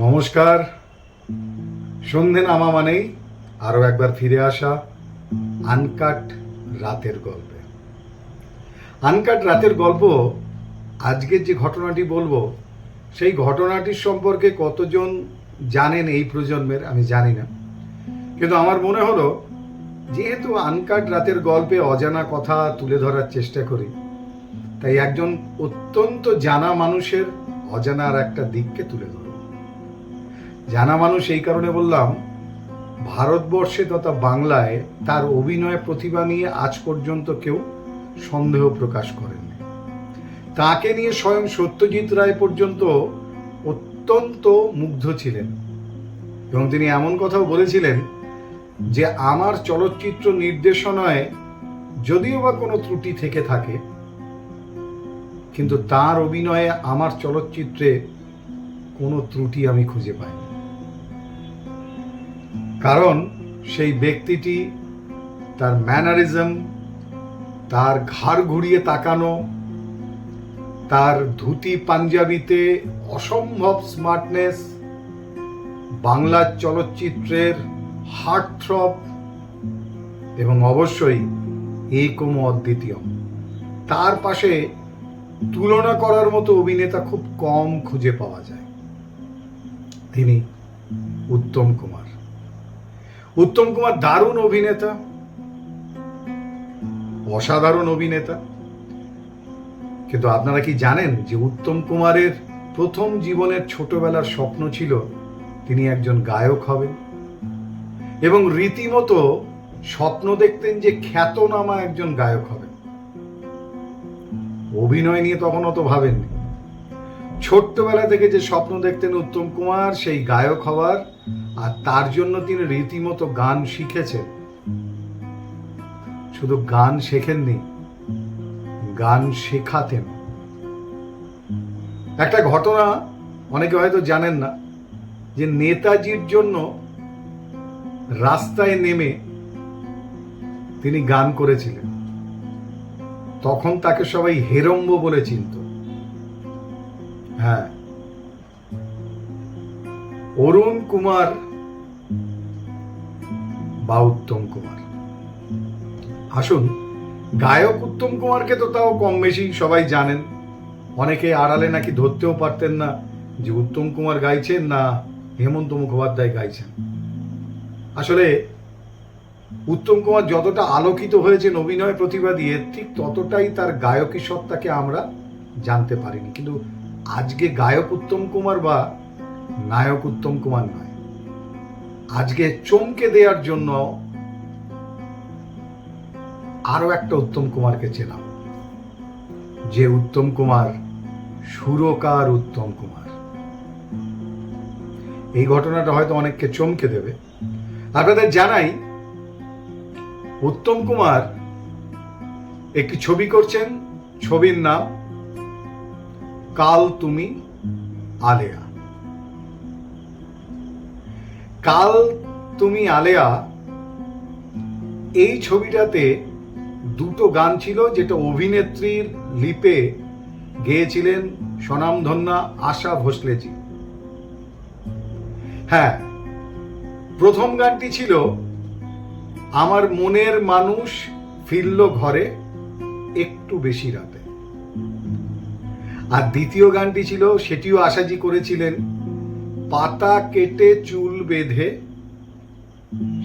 নমস্কার। সন্ধে নামা মানেই আরও একবার ফিরে আসা আনকাট রাতের গল্পে। আনকাট রাতের গল্প আজকের যে ঘটনাটি বলবো সেই ঘটনাটির সম্পর্কে কতজন জানেন এই প্রজন্মের আমি জানি না, কিন্তু আমার মনে হলো যেহেতু আনকাট রাতের গল্পে অজানা কথা তুলে ধরার চেষ্টা করি, তাই একজন অত্যন্ত জানা মানুষের অজানার একটা দিককে তুলে ধরব। জানা মানুষ এই কারণে বললাম, ভারতবর্ষে তথা বাংলায় তার অভিনয় প্রতিভা নিয়ে আজ পর্যন্ত কেউ সন্দেহ প্রকাশ করেননি। তাকে নিয়ে স্বয়ং সত্যজিৎ রায় পর্যন্ত অত্যন্ত মুগ্ধ ছিলেন এবং তিনি এমন কথাও বলেছিলেন যে আমার চলচ্চিত্র নির্দেশনায় যদিও বা কোনো ত্রুটি থেকে থাকে, কিন্তু তার অভিনয়ে আমার চলচ্চিত্রে কোনো ত্রুটি আমি খুঁজে পাইনি। কারণ সেই ব্যক্তিটি, তার ম্যানারিজম, তার ঘাড় ঘুরিয়ে তাকানো, তার ধুতি পাঞ্জাবিতে অসম্ভব স্মার্টনেস, বাংলার চলচ্চিত্রের হার্টথ্রব এবং অবশ্যই একম অদ্বিতীয়। তার পাশে তুলনা করার মতো অভিনেতা খুব কম খুঁজে পাওয়া যায়। তিনি উত্তম কুমার। উত্তম কুমার দারুণ অভিনেতা, অসাধারণ অভিনেতা। কিন্তু আপনারা কি জানেন যে উত্তম কুমারের প্রথম জীবনের ছোটবেলার স্বপ্ন ছিল তিনি একজন গায়ক হবেন এবং রীতিমতো স্বপ্ন দেখতেন যে খ্যাতনামা একজন গায়ক হবেন। অভিনয় নিয়ে তখন অত ভাবেননি। ছোট্টবেলা থেকে যে স্বপ্ন দেখতেন উত্তম কুমার সেই গায়ক হওয়ার, আর তার জন্য তিনি রীতিমতো গান শিখেছেন। শুধু গান শেখেননি, গান শেখাতেন। একটা ঘটনা অনেকে হয়তো জানেন না, যে নেতাজির জন্য রাস্তায় নেমে তিনি গান করেছিলেন। তখন তাকে সবাই হেরম্ব বলে চিনত। হ্যাঁ, অরুণ কুমার বা উত্তম কুমার। আসুন, গায়ক উত্তম কুমারকে তো তাও কম বেশি সবাই জানেন। অনেকে আড়ালে নাকি ধরতেও পারতেন না যে উত্তম কুমার গাইছেন না হেমন্ত মুখোপাধ্যায় গাইছেন। আসলে উত্তম কুমার যতটা আলোকিত হয়েছেন অভিনয় প্রতিভা দিয়ে, ঠিক ততটাই তার গায়কী সত্তাকে আমরা জানতে পারিনি। কিন্তু আজকে গায়ক উত্তম কুমার বা নায়ক উত্তম কুমার নয়, আজকে চমকে দেওয়ার জন্য আরো একটা উত্তম কুমারকে চেনাম, যে উত্তম কুমার সুরকার উত্তম কুমার। এই ঘটনাটা হয়তো অনেককে চমকে দেবে। আপনাদের জানাই, উত্তম কুমার একটি ছবি করছেন, ছবির নাম কাল তুমি আলেয়া। কাল তুমি আলেয়া এই ছবিটাতে দুটো গান ছিল, যেটা অভিনেত্রীর লিপে গেয়েছিলেন স্বনামধন্যা আশা ভোসলেজি। হ্যাঁ, প্রথম গানটি ছিল আমার মনের মানুষ ফিরল ঘরে একটু বেশি রাতে, আর দ্বিতীয় গানটি ছিল, সেটিও আশাজি করেছিলেন, পাতা কেটে চুল বেঁধে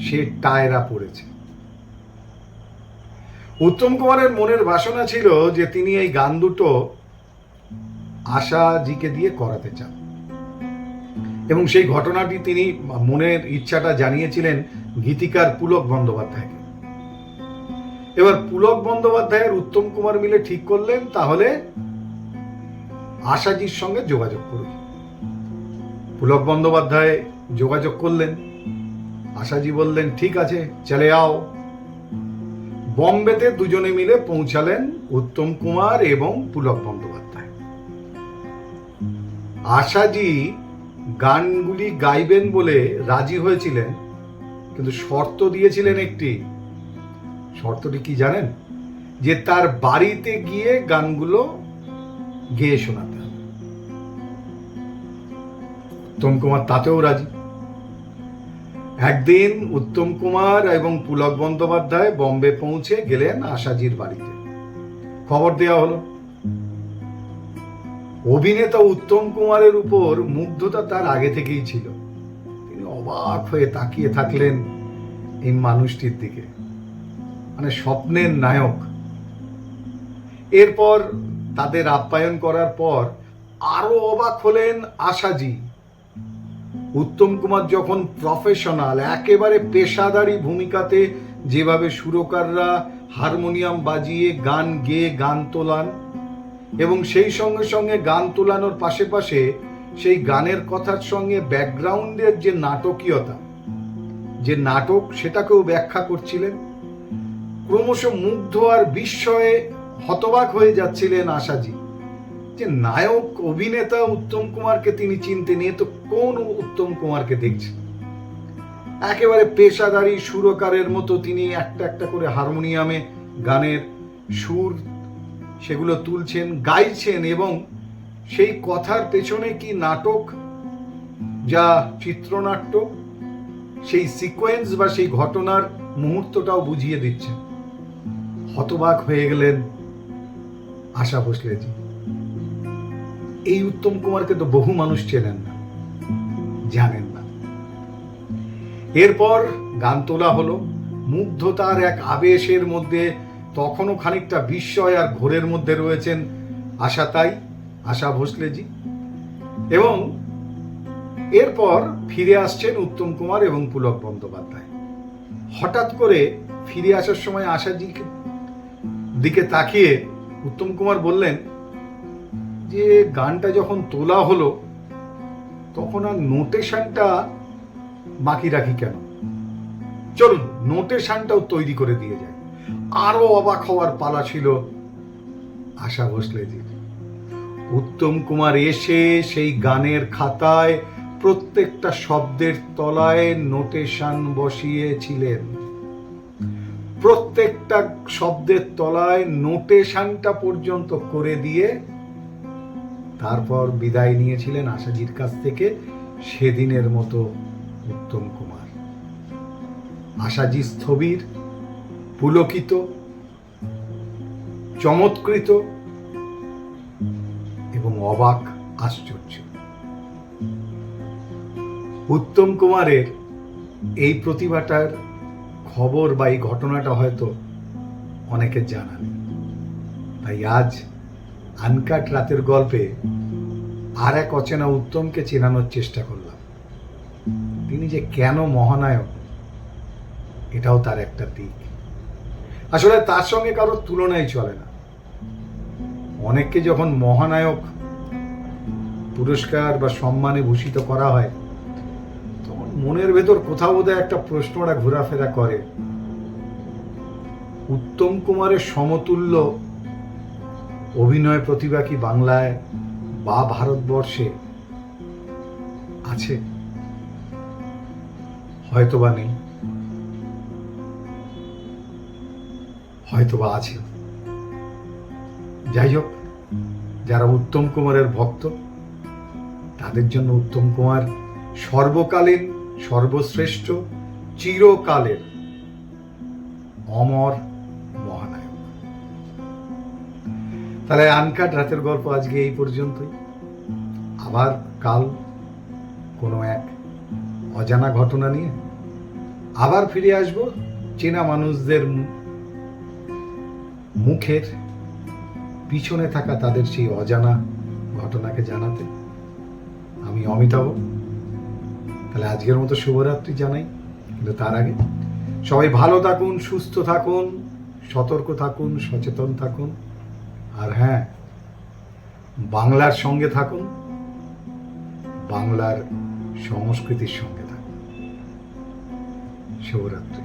সে টায়রা পড়েছে। উত্তম কুমারের মনের বাসনা ছিল যে তিনি এই গান দুটো আশাজিকে দিয়ে করাতে চান, এবং সেই ঘটনাটি তিনি মনের ইচ্ছাটা জানিয়েছিলেন গীতিকার পুলক বন্দ্যোপাধ্যায়কে। এবার পুলক বন্দ্যোপাধ্যায়ের উত্তম কুমার মিলে ঠিক করলেন তাহলে আশাজির সঙ্গে যোগাযোগ করুন। পুলক বন্দ্যোপাধ্যায় যোগাযোগ করলেন, আশাজি বললেন ঠিক আছে চলে আও। বম্বেতে দুজনে মিলে পৌঁছালেন উত্তম কুমার এবং পুলক বন্দ্যোপাধ্যায়। আশাজি গানগুলি গাইবেন বলে রাজি হয়েছিলেন, কিন্তু শর্ত দিয়েছিলেন একটি। শর্তটি কি জানেন? যে তার বাড়িতে গিয়ে গানগুলো গেয়ে শোনাতে হবে। উত্তম কুমার তাতেও রাজি। একদিন উত্তম কুমার এবং পুলক বন্দ্যোপাধ্যায় বম্বে পৌঁছে গেলেন আশাজির বাড়িতে। খবর দেওয়া হলো। অভিনেতা উত্তম কুমারের উপর মুগ্ধতা তার আগে থেকেই ছিল। তিনি অবাক হয়ে তাকিয়ে থাকলেন এই মানুষটির দিকে, মানে স্বপ্নের নায়ক। এরপর তাদের আপ্যায়ন করার পর আরো অবাক হলেন আশাজি। উত্তম কুমার যখন প্রফেশনাল, একেবারে পেশাদারি ভূমিকাতে যেভাবে সুরকাররা হারমোনিয়াম বাজিয়ে গান গেয়ে গান তোলান, এবং সেই সঙ্গে সঙ্গে গান তোলানোর পাশে পাশে সেই গানের কথার সঙ্গে ব্যাকগ্রাউন্ডের যে নাটকীয়তা, যে নাটক, সেটাকেও ব্যাখ্যা করছিলেন। ক্রমশ মুগ্ধ আর বিস্ময়ে হতবাক হয়ে যাচ্ছিলেন আশাজি যে নায়ক অভিনেতা উত্তম কুমারকে তিনি চিনতে নিয়ে তো কোন উত্তম কুমারকে দেখছেন। একেবারে পেশাদারি সুরকারের মতো তিনি একটা একটা করে হারমোনিয়ামে গানের সুর সেগুলো তুলছেন, গাইছেন, এবং সেই কথার পেছনে কি নাটক, যা চিত্রনাট্য, সেই সিকোয়েন্স বা সেই ঘটনার মুহূর্তটাও বুঝিয়ে দিচ্ছেন। হতবাক হয়ে গেলেন আশা ভোসলেজি। এই উত্তম কুমারকে তো বহু মানুষ চেনেন না, জানেন না। এরপর গান তোলা হলো। মুগ্ধতার এক আবেশের মধ্যে তখনও খানিকটা বিস্ময় আর ঘোরের মধ্যে রয়েছেন আশা ভোসলেজি। এবং এরপর ফিরে আসছেন উত্তম কুমার এবং পুলক বন্দ্যোপাধ্যায়। হঠাৎ করে ফিরে আসার সময় আশাজির দিকে তাকিয়ে উত্তম কুমার বললেন যে গানটা যখন তোলা হলো তখন আর নোটেশনটা বাকি রাখি কেন, চলুন নোটেশনটাও তৈরি করে দিয়ে যায়। আরো অবাক হওয়ার পালা ছিল আশা ভোসলেজির। উত্তম কুমার এসে সেই গানের খাতায় প্রত্যেকটা শব্দের তলায় নোটেশন বসিয়েছিলেন। প্রত্যেকটা শব্দের তলায় নোটেশনটা পর্যন্ত করে দিয়ে তারপর বিদায় নিয়েছিলেন আশাজির কাছ থেকে সেদিনের মতো উত্তম কুমার। আশাজি স্থবির, পুলকিত, চমৎকৃত এবং অবাক, আশ্চর্য। উত্তম কুমারের এই প্রতিভাটার খবর বা এই ঘটনাটা হয়তো অনেকের জানা নেই। তাই আজ আনকাট রাতের গল্পে আর এক অচেনা উত্তমকে চেনানোর চেষ্টা করলাম। তিনি যে কেন মহানায়ক, এটাও তার একটা দিক। আসলে তার সঙ্গে কারোর তুলনাই চলে না। অনেককে যখন মহানায়ক পুরস্কার বা সম্মানে ভূষিত করা হয় তখন মনের ভেতর কোথাও বোধহয় একটা প্রশ্নটা ঘোরাফেরা করে, উত্তম কুমারের সমতুল্য অভিনয় প্রতিভা কি বাংলায় বা ভারতবর্ষে আছে? হয়তোবা নেই, হয়তোবা আছে। যাই হোক, যারা উত্তম কুমারের ভক্ত তাদের জন্য উত্তম কুমার সর্বকালীন, সর্বশ্রেষ্ঠ, চিরকালের অমর মহানায়ক। তাহলে আনকাট রাতের গল্প আজকে এই পর্যন্তই। আবার কাল কোনো এক অজানা ঘটনা নিয়ে আবার ফিরে আসব চেনা মানুষদের মুখের পিছনে থাকা তাদের সেই অজানা ঘটনাকে জানাতে। আমি অমিতাভ। তাহলে আজকের মতো শুভরাত্রি জানাই, কিন্তু তার আগে সবাই ভালো থাকুন, সুস্থ থাকুন, সতর্ক থাকুন, সচেতন থাকুন, আর হ্যাঁ, বাংলার সঙ্গে থাকুন, বাংলার সংস্কৃতির সঙ্গে থাকুন। শুভরাত্রি।